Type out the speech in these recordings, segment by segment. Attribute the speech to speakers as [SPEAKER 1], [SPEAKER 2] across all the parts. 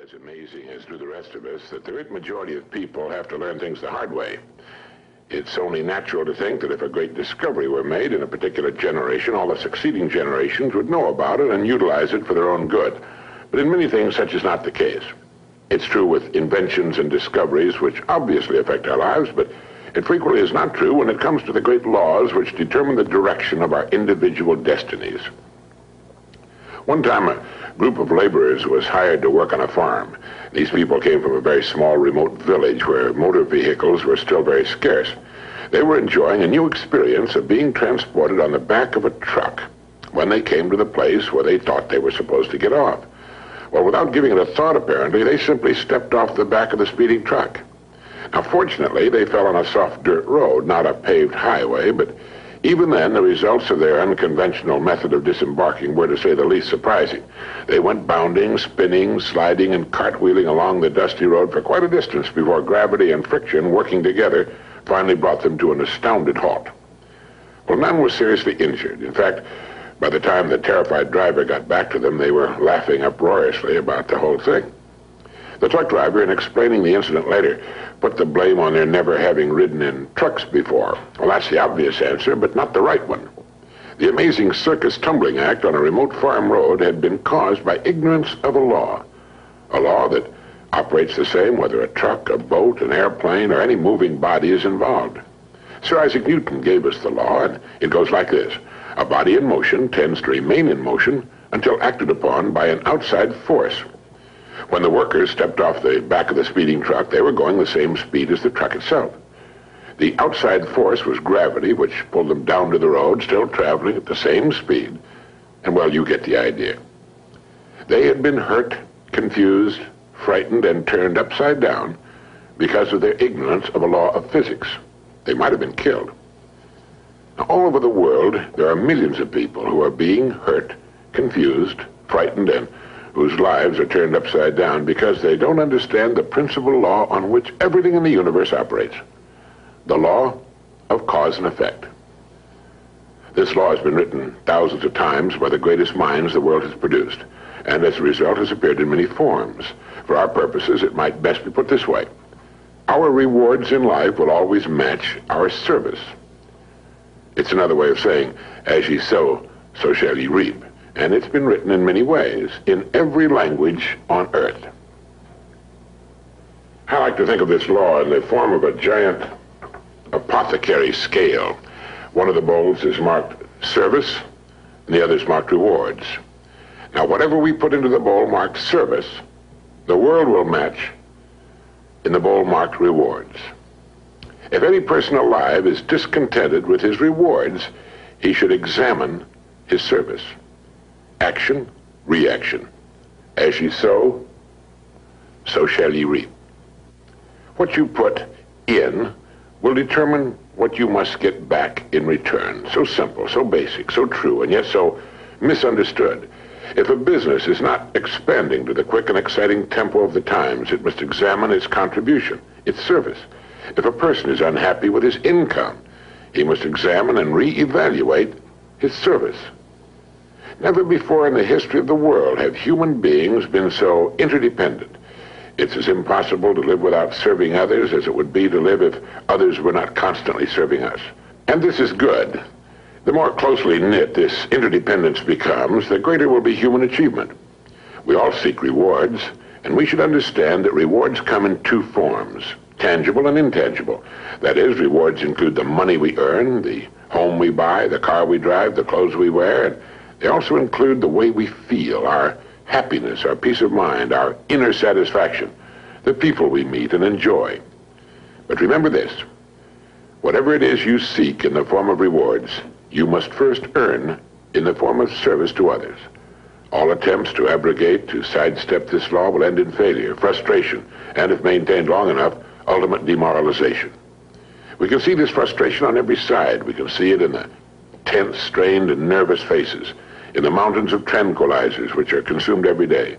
[SPEAKER 1] as amazing as do the rest of us that the great majority of people have to learn things the hard way. It's only natural to think that if a great discovery were made in a particular generation, all the succeeding generations would know about it and utilize it for their own good. But in many things, such is not the case. It's true with inventions and discoveries which obviously affect our lives, but it frequently is not true when it comes to the great laws which determine the direction of our individual destinies. One time, a group of laborers was hired to work on a farm. These people came from a very small, remote village where motor vehicles were still very scarce. They were enjoying a new experience of being transported on the back of a truck when they came to the place where they thought they were supposed to get off. Well, without giving it a thought, apparently, they simply stepped off the back of the speeding truck. Now, fortunately, they fell on a soft dirt road, not a paved highway, but even then, the results of their unconventional method of disembarking were, to say the least, surprising. They went bounding, spinning, sliding, and cartwheeling along the dusty road for quite a distance before gravity and friction, working together, finally brought them to an astounded halt. Well, none was seriously injured. In fact, by the time the terrified driver got back to them, they were laughing uproariously about the whole thing. The truck driver, in explaining the incident later, put the blame on their never having ridden in trucks before. Well, that's the obvious answer, but not the right one. The amazing circus tumbling act on a remote farm road had been caused by ignorance of a law that operates the same whether a truck, a boat, an airplane, or any moving body is involved. Sir Isaac Newton gave us the law, and it goes like this. A body in motion tends to remain in motion until acted upon by an outside force. When the workers stepped off the back of the speeding truck, they were going the same speed as the truck itself. The outside force was gravity, which pulled them down to the road, still traveling at the same speed. And, well, you get the idea. They had been hurt, confused, frightened, and turned upside down because of their ignorance of a law of physics. They might have been killed. Now, all over the world, there are millions of people who are being hurt, confused, frightened, and whose lives are turned upside down because they don't understand the principal law on which everything in the universe operates, the law of cause and effect. This law has been written thousands of times by the greatest minds the world has produced, and as a result has appeared in many forms. For our purposes, it might best be put this way. Our rewards in life will always match our service. It's another way of saying, as ye sow, so shall ye reap. And it's been written in many ways, in every language on earth. I like to think of this law in the form of a giant apothecary scale. One of the bowls is marked service, and the other is marked rewards. Now, whatever we put into the bowl marked service, the world will match in the bowl marked rewards. If any person alive is discontented with his rewards, he should examine his service. Action, reaction. As ye sow, so shall ye reap. What you put in will determine what you must get back in return. So simple, so basic, so true, and yet so misunderstood. If a business is not expanding to the quick and exciting tempo of the times, it must examine its contribution, its service. If a person is unhappy with his income, he must examine and reevaluate his service. Never before in the history of the world have human beings been so interdependent. It's as impossible to live without serving others as it would be to live if others were not constantly serving us. And this is good. The more closely knit this interdependence becomes, the greater will be human achievement. We all seek rewards, and we should understand that rewards come in two forms, tangible and intangible. That is, rewards include the money we earn, the home we buy, the car we drive, the clothes we wear, and they also include the way we feel, our happiness, our peace of mind, our inner satisfaction, the people we meet and enjoy. But remember this, whatever it is you seek in the form of rewards, you must first earn in the form of service to others. All attempts to abrogate, to sidestep this law will end in failure, frustration, and if maintained long enough, ultimate demoralization. We can see this frustration on every side. We can see it in the tense, strained, and nervous faces, in the mountains of tranquilizers which are consumed every day.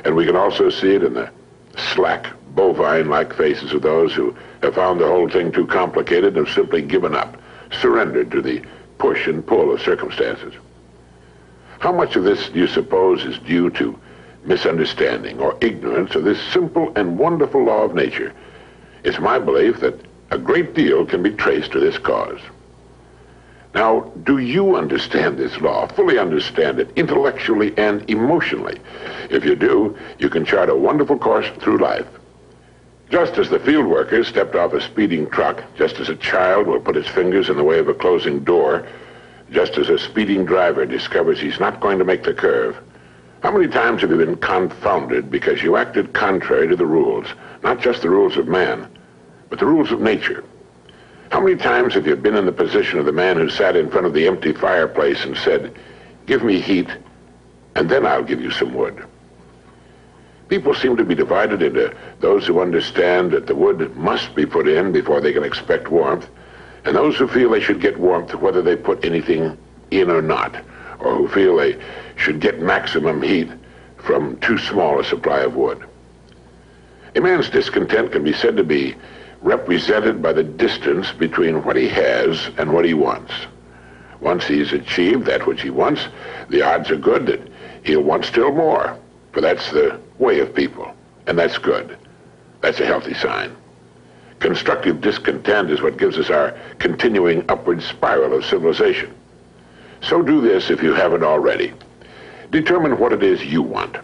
[SPEAKER 1] And we can also see it in the slack, bovine-like faces of those who have found the whole thing too complicated and have simply given up, surrendered to the push and pull of circumstances. How much of this do you suppose is due to misunderstanding, or ignorance of this simple and wonderful law of nature, it's my belief that a great deal can be traced to this cause. Now, do you understand this law, fully understand it, intellectually and emotionally? If you do, you can chart a wonderful course through life. Just as the field worker stepped off a speeding truck, just as a child will put his fingers in the way of a closing door, just as a speeding driver discovers he's not going to make the curve, how many times have you been confounded because you acted contrary to the rules, not just the rules of man, but the rules of nature? How many times have you been in the position of the man who sat in front of the empty fireplace and said, "Give me heat, and then I'll give you some wood"? People seem to be divided into those who understand that the wood must be put in before they can expect warmth, and those who feel they should get warmth whether they put anything in or not, or who feel they should get maximum heat from too small a supply of wood. A man's discontent can be said to be represented by the distance between what he has and what he wants. Once he's achieved that which he wants, the odds are good that he'll want still more, for that's the way of people, and that's good. That's a healthy sign. Constructive discontent is what gives us our continuing upward spiral of civilization. So do this if you haven't already. Determine what it is you want.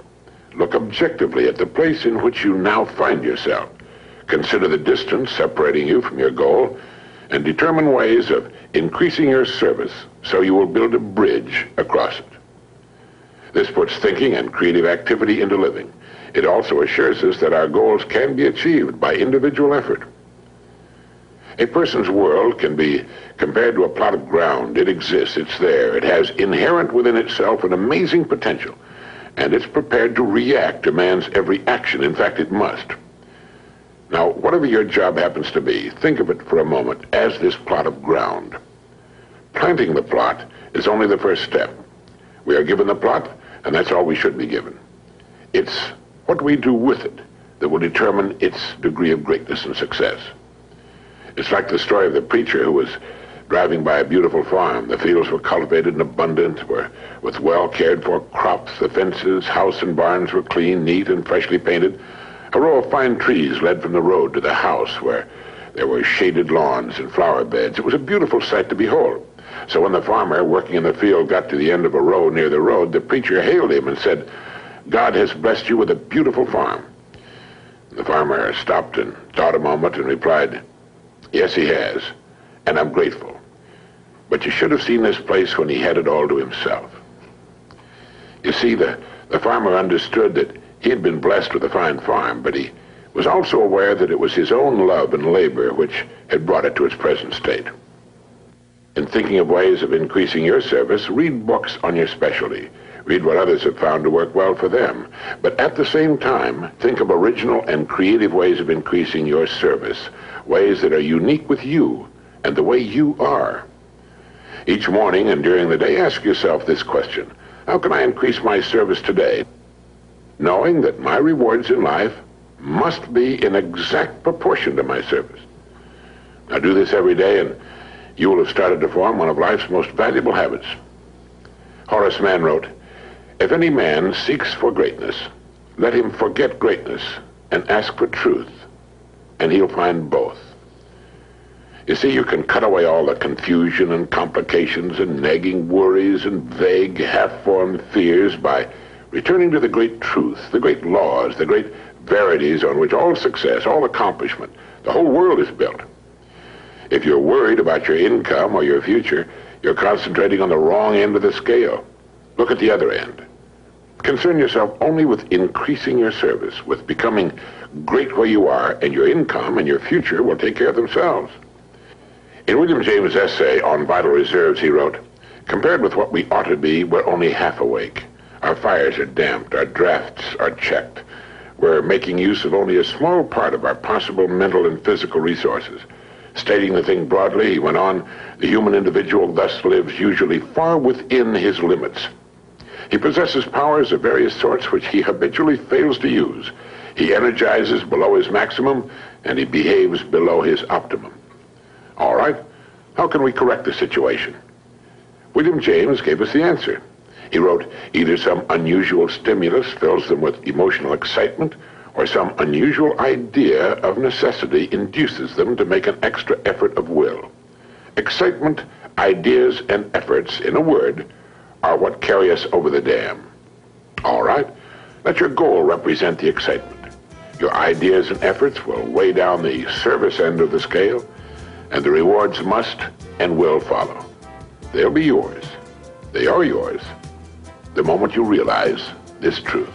[SPEAKER 1] Look objectively at the place in which you now find yourself. Consider the distance separating you from your goal, and determine ways of increasing your service so you will build a bridge across it. This puts thinking and creative activity into living. It also assures us that our goals can be achieved by individual effort. A person's world can be compared to a plot of ground. It exists, it's there. It has inherent within itself an amazing potential, and it's prepared to react to man's every action. In fact, it must. Now, whatever your job happens to be, think of it for a moment as this plot of ground. Planting the plot is only the first step. We are given the plot, and that's all we should be given. It's what we do with it that will determine its degree of greatness and success. It's like the story of the preacher who was driving by a beautiful farm. The fields were cultivated and abundant, with well cared for crops. The fences, house and barns were clean, neat, and freshly painted. A row of fine trees led from the road to the house, where there were shaded lawns and flower beds. It was a beautiful sight to behold. So when the farmer working in the field got to the end of a row near the road, the preacher hailed him and said, "God has blessed you with a beautiful farm." The farmer stopped and thought a moment and replied, "Yes, he has, and I'm grateful. But you should have seen this place when he had it all to himself." You see, the farmer understood that he had been blessed with a fine farm, but he was also aware that it was his own love and labor which had brought it to its present state. In thinking of ways of increasing your service, read books on your specialty. Read what others have found to work well for them. But at the same time, think of original and creative ways of increasing your service, ways that are unique with you and the way you are. Each morning and during the day, ask yourself this question: how can I increase my service today, knowing that my rewards in life must be in exact proportion to my service? Now do this every day, and you will have started to form one of life's most valuable habits. Horace Mann wrote, "If any man seeks for greatness, let him forget greatness and ask for truth, and he'll find both." You see, you can cut away all the confusion and complications and nagging worries and vague, half-formed fears by returning to the great truth, the great laws, the great verities on which all success, all accomplishment, the whole world is built. If you're worried about your income or your future, you're concentrating on the wrong end of the scale. Look at the other end. Concern yourself only with increasing your service, with becoming great where you are, and your income and your future will take care of themselves. In William James' essay on vital reserves, he wrote, "Compared with what we ought to be, we're only half awake. Our fires are damped, our drafts are checked. We're making use of only a small part of our possible mental and physical resources." Stating the thing broadly, he went on, "The human individual thus lives usually far within his limits. He possesses powers of various sorts which he habitually fails to use. He energizes below his maximum, and he behaves below his optimum." All right, how can we correct the situation? William James gave us the answer. He wrote, either some unusual stimulus fills them with emotional excitement, or some unusual idea of necessity induces them to make an extra effort of will. Excitement, ideas, and efforts, in a word, are what carry us over the dam. All right, let your goal represent the excitement. Your ideas and efforts will weigh down the service end of the scale, and the rewards must and will follow. They'll be yours. They are yours the moment you realize this truth.